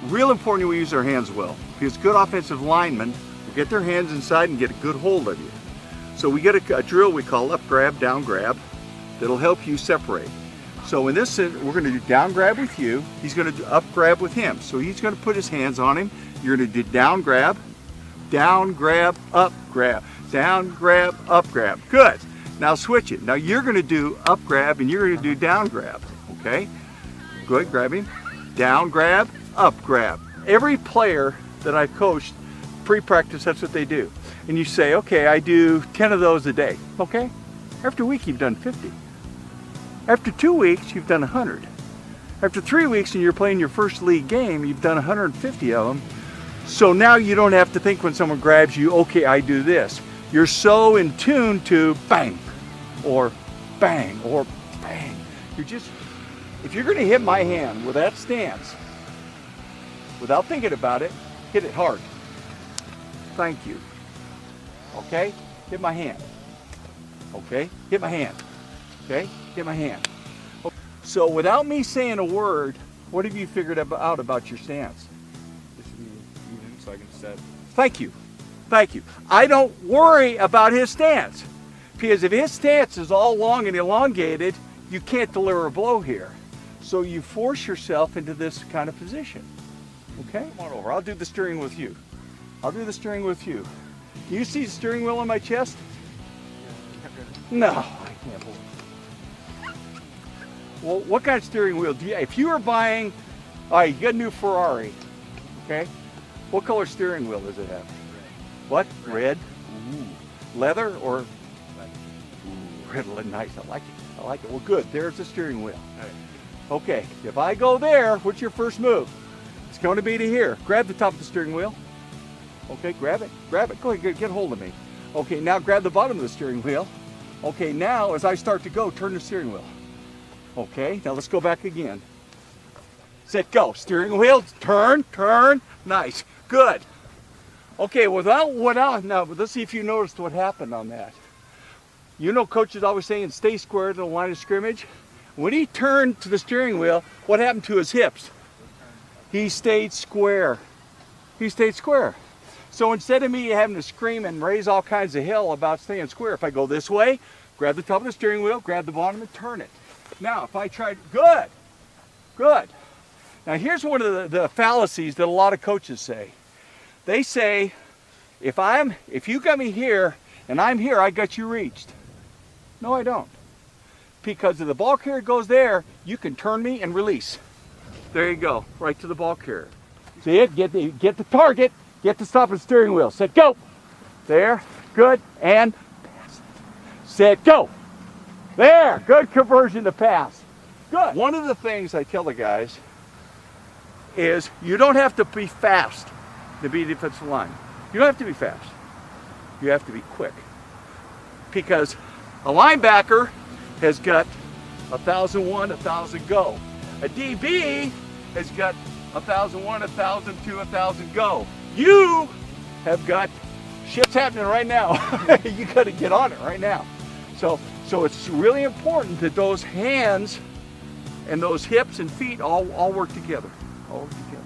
real important we use our hands well, because good offensive linemen will get their hands inside and get a good hold of you. So we get a drill we call up grab, down grab, that'll help you separate. So in this, we're going to do down grab with you. He's going to do up grab with him. So he's going to put his hands on him. You're going to do down grab, up grab, down grab, up grab. Good. Now switch it. Now you're going to do up grab and you're going to do down grab. Okay? Go ahead, grab him. Down grab, up grab. Every player that I've coached pre-practice, that's what they do. And you say, okay, I do 10 of those a day. Okay? After a week, you've done 50. After 2 weeks, you've done 100. After 3 weeks and you're playing your first league game, you've done 150 of them. So now you don't have to think when someone grabs you, okay, I do this. You're so in tune to bang, or bang, or bang. If you're gonna hit my hand with that stance, without thinking about it, hit it hard. Thank you. Okay? Hit my hand. Okay? Hit my hand. Okay? Hit my hand. So without me saying a word, what have you figured out about your stance? Just even so I can set. Thank you. Thank you. I don't worry about his stance, because if his stance is all long and elongated, you can't deliver a blow here. So you force yourself into this kind of position. Okay? Come on over. I'll do the steering with you. I'll do the steering with you. Do you see the steering wheel on my chest? No, I can't believe it. Well, what kind of steering wheel do you, if you were buying, all right, you got a new Ferrari, okay? What color steering wheel does it have? What? Red? Ooh. Leather or? Ooh, red, nice, I like it. I like it. Well, good, there's the steering wheel. Okay, if I go there, what's your first move? It's going to be to here. Grab the top of the steering wheel. Okay, grab it. Go ahead, get hold of me. Okay, now grab the bottom of the steering wheel. Okay, now as I start to go, turn the steering wheel. Okay, now let's go back again. Set, go. Steering wheel, turn. Nice, good. Okay, now let's see if you noticed what happened on that. You know, coach is always saying stay square to the line of scrimmage. When he turned to the steering wheel, what happened to his hips? He stayed square. He stayed square. So instead of me having to scream and raise all kinds of hell about staying square, if I go this way, grab the top of the steering wheel, grab the bottom and turn it. Now, if I try, good. Now here's one of the fallacies that a lot of coaches say. They say, if you got me here and I'm here, I got you reached. No, I don't. Because if the ball carrier goes there, you can turn me and release. There you go, right to the ball carrier. See it? Get the target, get the stop of the steering wheel. Set, go. There, good, and pass. Set, go. There, good conversion to pass. Good. One of the things I tell the guys is you don't have to be fast to be a defensive line. You don't have to be fast. You have to be quick. Because a linebacker has got 1,001, 1,000 go. A DB has got 1,001, 1,002, 1,000 go. You have got shit's happening right now. You got to get on it right now. So it's really important that those hands and those hips and feet all work together. All work together.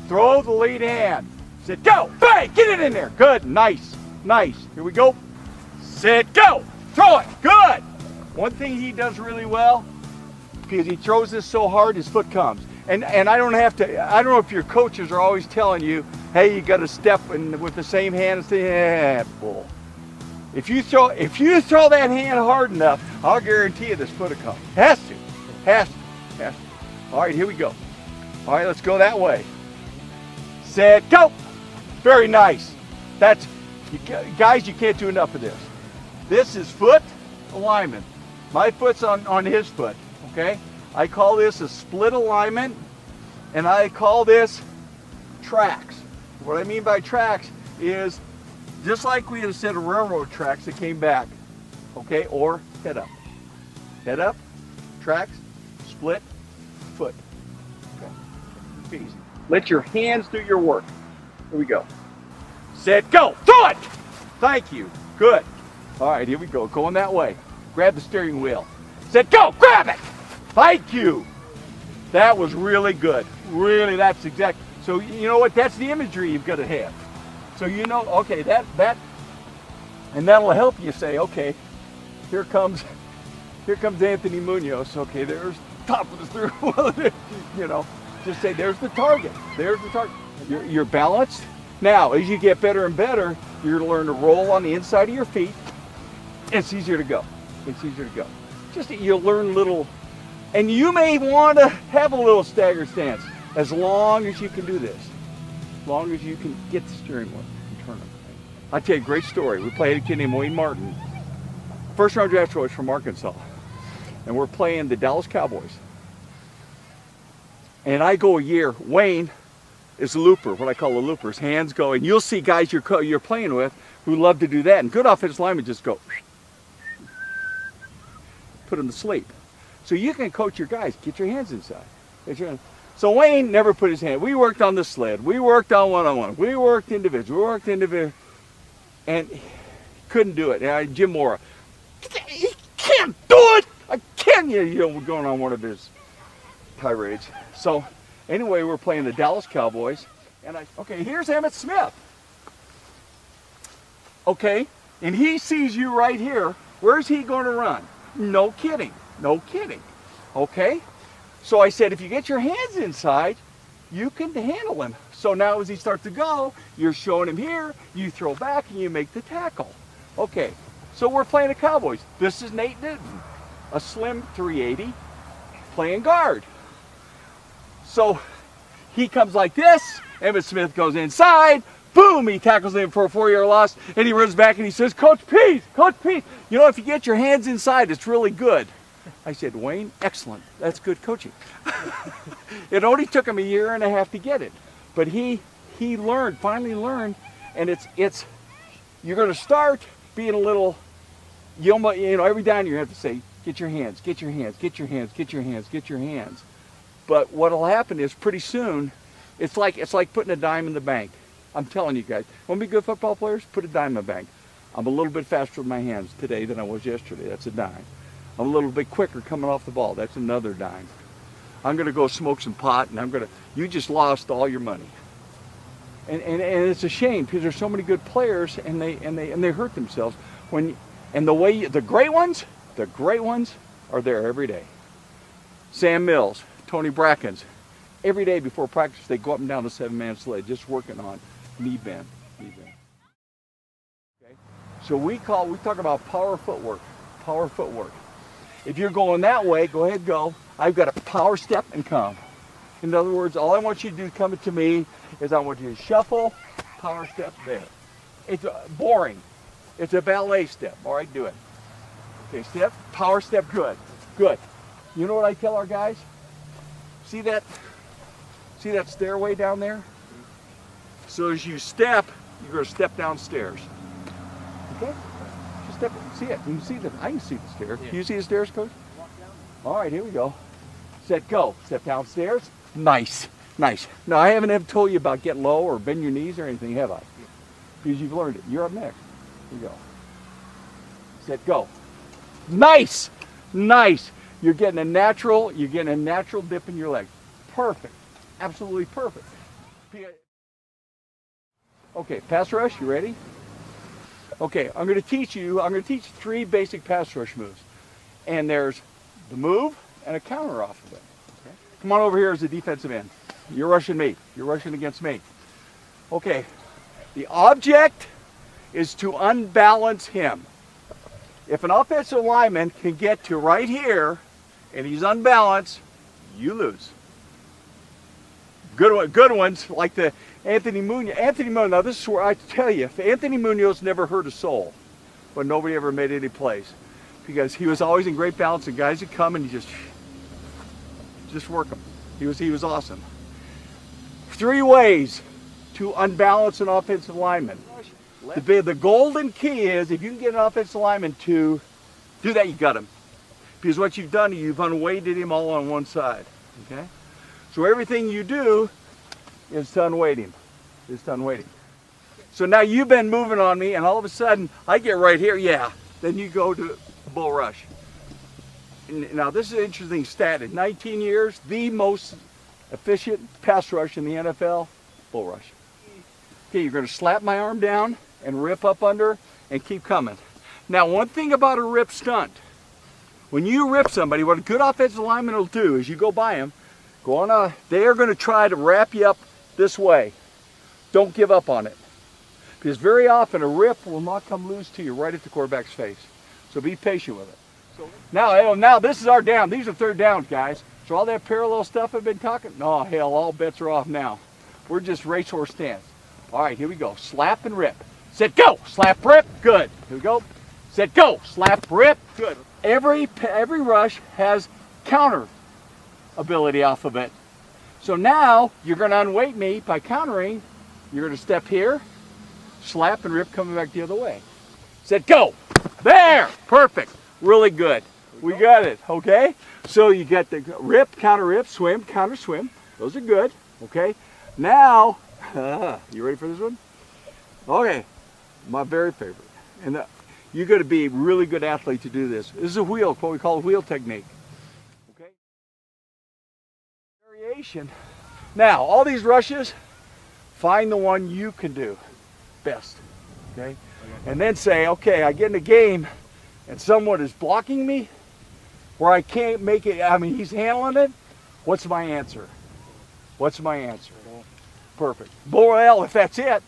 Throw the lead hand. Sit, go, bang, get it in there. Good, nice. Here we go. Sit, go, throw it, good. One thing he does really well, because he throws this so hard, his foot comes. And I don't know if your coaches are always telling you, hey, you got to step with the same hand and say, bull. If you throw that hand hard enough, I'll guarantee you this foot will come. Has to. All right, here we go. All right, let's go that way. Set, go. Very nice. Guys, you can't do enough of this. This is foot alignment. My foot's on his foot, okay? I call this a split alignment, and I call this tracks. What I mean by tracks is just like we had a set of railroad tracks that came back, okay? Or head up. Head up, tracks, split, foot. Okay, easy. Let your hands do your work. Here we go. Set, go, throw it! Thank you, good. All right, here we go, going that way. Grab the steering wheel. Set, go, grab it! Thank you. That was really good. Really, that's exact. So you know what? That's the imagery you've got to have. So you know, okay, and that'll help you say, okay, here comes Anthony Munoz. Okay, there's top of the through. You know, just say there's the target. There's the target. You're balanced. Now, as you get better and better, you're going to learn to roll on the inside of your feet. It's easier to go. It's easier to go. Just you'll learn little, and you may want to have a little stagger stance as long as you can do this. As long as you can get the steering wheel and turn it. I'll tell you a great story. We played a kid named Wayne Martin. First round draft choice from Arkansas. And we're playing the Dallas Cowboys. And I go a year. Wayne is a looper, what I call a looper. His hands go, and you'll see guys you're playing with who love to do that. And good offensive linemen just go, put them to sleep. So you can coach your guys, get your hands inside. So Wayne never put his hand. We worked on the sled. We worked on one-on-one. We worked individual. And couldn't do it. And Jim Mora, he can't do it. I can't. You know, going on one of his tirades. So anyway, we're playing the Dallas Cowboys, and okay, here's Emmitt Smith. Okay, and he sees you right here. Where's he going to run? No kidding. No kidding. Okay, so I said, if you get your hands inside, you can handle him. So now as he starts to go, you're showing him here, you throw back and you make the tackle. Okay, so we're playing the Cowboys. This is Nate Newton, a slim 380, playing guard. So he comes like this, Emmitt Smith goes inside, boom, he tackles him for a 4-yard loss, and he runs back and he says, Coach Pete, you know, if you get your hands inside, it's really good. I said, Wayne, excellent, that's good coaching. It only took him a year and a half to get it. But he finally learned, and it's you're going to start being a little, you know, every down you have to say, get your hands, get your hands, get your hands, get your hands, get your hands. But what'll happen is pretty soon, it's like putting a dime in the bank. I'm telling you guys, want to be good football players? Put a dime in the bank. I'm a little bit faster with my hands today than I was yesterday. That's a dime. I'm a little bit quicker coming off the ball. That's another dime. I'm going to go smoke some pot, and you just lost all your money. And it's a shame because there's so many good players, and they hurt themselves the great ones are there every day. Sam Mills, Tony Brackens, every day before practice they go up and down the 7-man sled just working on knee bend. Okay? So we talk about power footwork. If you're going that way, go ahead, go. I've got to power step and come. In other words, all I want you to do coming to me is I want you to shuffle, power step there. It's boring. It's a ballet step. All right, do it. Okay, step, power step, good. You know what I tell our guys? See that stairway down there? So as you step, you're going to step downstairs. Okay? Just step, see it. You can see I can see the stairs. Yeah. Can you see the stairs, Coach? All right, here we go. Set, go. Step downstairs. Nice. Now, I haven't ever told you about get low or bend your knees or anything, have I? Because you've learned it. You're up next. Here you go. Set, go. Nice. You're getting a natural dip in your leg. Perfect. Absolutely perfect. Okay, pass rush, you ready? Okay, I'm going to teach 3 basic pass rush moves. And there's the move and a counter off of it. Okay? Come on over here as a defensive end. You're rushing me. You're rushing against me. Okay, the object is to unbalance him. If an offensive lineman can get to right here and he's unbalanced, you lose. Good ones like the Anthony Munoz. Now this is where I tell you, Anthony Munoz never hurt a soul, but nobody ever made any plays because he was always in great balance and guys would come and he just work them. He was awesome. 3 ways to unbalance an offensive lineman. The golden key is if you can get an offensive lineman to do that, you got him. Because what you've done, you've unweighted him all on one side. Okay? So everything you do is to unweight him. So now you've been moving on me, and all of a sudden I get right here. Yeah. Then you go to bull rush. Now this is an interesting stat. In 19 years, the most efficient pass rush in the NFL, bull rush. Okay, you're going to slap my arm down and rip up under and keep coming. Now, one thing about a rip stunt, when you rip somebody, what a good offensive lineman will do is you go by them, they are going to try to wrap you up this way. Don't give up on it. Because very often a rip will not come loose to you right at the quarterback's face. So be patient with it. Now this is our down. These are third downs, guys. So all that parallel stuff I've been talking, no, hell, all bets are off now. We're just racehorse stance. All right, here we go. Slap and rip. Set, go. Slap, rip. Good. Here we go. Set, go. Slap, rip. Good. Every rush has counter ability off of it. So now you're going to unweight me by countering. You're going to step here, slap and rip coming back the other way. Set, go. There. Perfect. Really good. We got it. Okay. So you got the rip, counter, swim, counter, swim. Those are good. Okay. Now, you ready for this one? Okay. My very favorite. And you got to be a really good athlete to do this. This is a wheel, what we call a wheel technique. Okay. Variation. Now, all these rushes, find the one you can do best. Okay. And then say, okay, I get in a game and someone is blocking me where I can't make it. I mean, he's handling it. What's my answer? What's my answer? Perfect. Well, if that's it,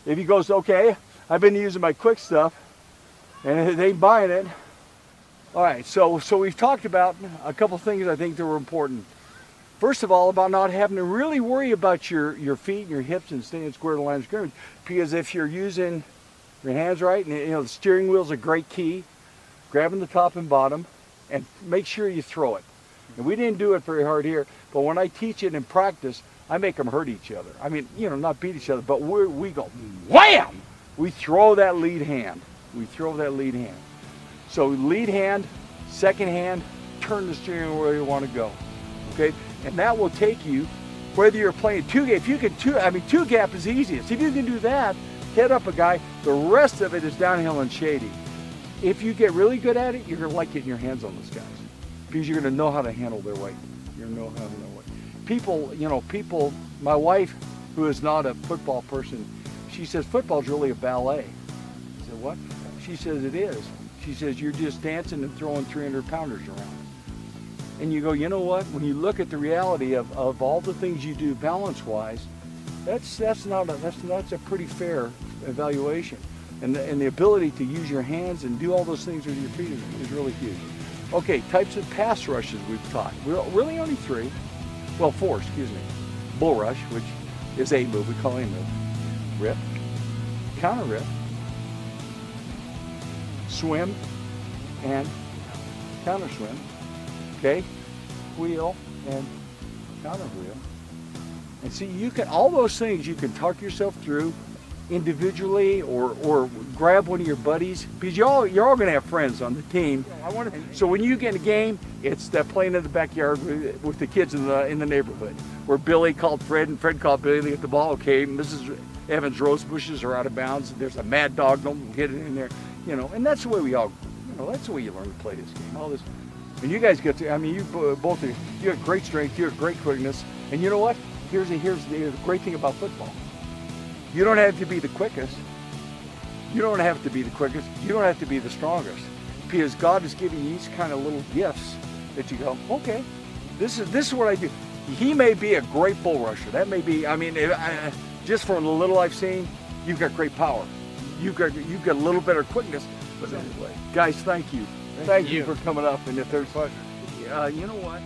if he goes, okay, I've been using my quick stuff and they ain't buying it. All right, so we've talked about a couple things I think that were important. First of all, about not having to really worry about your feet and your hips and staying square to the line of scrimmage, because if you're using your hands right, and the steering wheel's a great key, grabbing the top and bottom, and make sure you throw it. And we didn't do it very hard here, but when I teach it in practice, I make them hurt each other. I mean, not beat each other, but we go wham! We throw that lead hand. We throw that lead hand. So lead hand, second hand, turn the steering wheel where you want to go. Okay? And that will take you, whether you're playing two gap, if you can two gap is easiest. If you can do that, head up a guy, the rest of it is downhill and shady. If you get really good at it, you're going to like getting your hands on those guys because you're going to know how to handle their weight. You're going to know how to handle their weight. People, my wife, who is not a football person, she says football's really a ballet. I said, what? She says it is. She says you're just dancing and throwing 300-pounders around. And you go, you know what? When you look at the reality of all the things you do balance-wise, that's a pretty fair evaluation. And the ability to use your hands and do all those things with your feet is really huge. Okay, types of pass rushes we've taught. Really only 3. Well, 4, excuse me. Bull rush, which is a move, we call a move. Rip, counter rip, swim, and counter swim. Okay, wheel and counter wheel. And see, you can, all those things you can talk yourself through individually or grab one of your buddies, because you're all going to have friends on the team. So when you get in a game, it's that playing in the backyard with the kids in the neighborhood, where Billy called Fred and Fred called Billy to get the ball. Okay, Mrs. Evans' rose bushes are out of bounds. There's a mad dog, don't get it in there, and that's the way we all, that's the way you learn to play this game. All this, and you guys get to, you both of you have great strength, you have great quickness, and you know what? Here's the great thing about football. You don't have to be the quickest. You don't have to be the quickest. You don't have to be the strongest, because God is giving you these kind of little gifts that you go, okay, this is what I do. He may be a great bull rusher. That may be. Just from the little I've seen, you've got great power. You've got a little better quickness. But anyway, guys, thank you. Thank you for coming up. And if there's, you know what?